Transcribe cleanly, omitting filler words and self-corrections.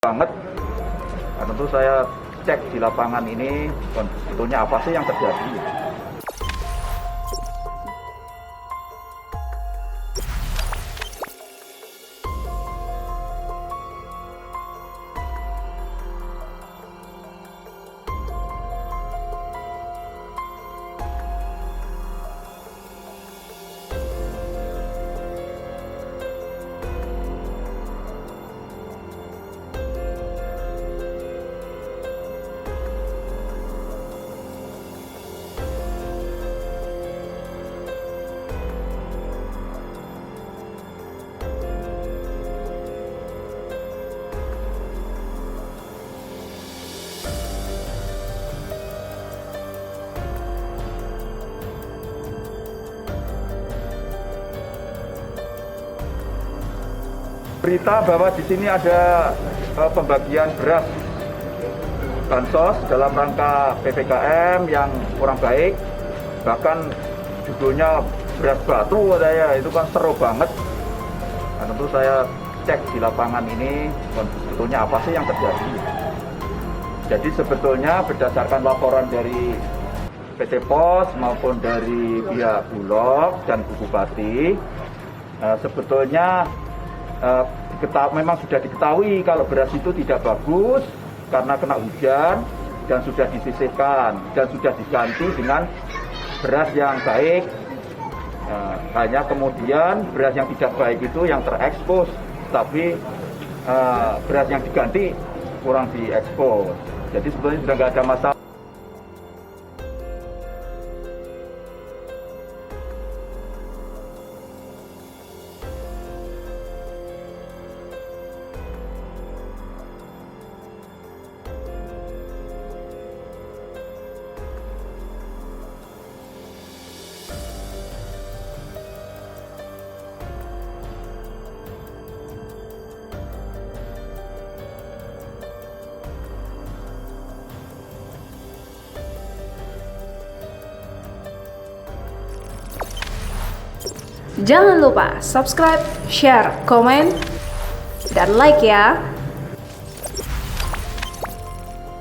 banget. Nah, tentu saya cek di lapangan ini sebetulnya apa sih yang terjadi. Berita bahwa di sini ada pembagian beras bansos dalam rangka PPKM yang kurang baik, bahkan judulnya beras batu katanya, itu kan seru banget. Nah, tentu saya cek di lapangan ini sebetulnya apa sih yang terjadi. Jadi sebetulnya berdasarkan laporan dari PT Pos maupun dari pihak Bulog dan Bu Bupati, sebetulnya memang sudah diketahui kalau beras itu tidak bagus karena kena hujan dan sudah disisihkan dan sudah diganti dengan beras yang baik. Hanya kemudian beras yang tidak baik itu yang terekspos, tapi beras yang diganti kurang diekspos. Jadi sebetulnya sudah nggak ada masalah. Jangan lupa subscribe, share, komen, dan like ya.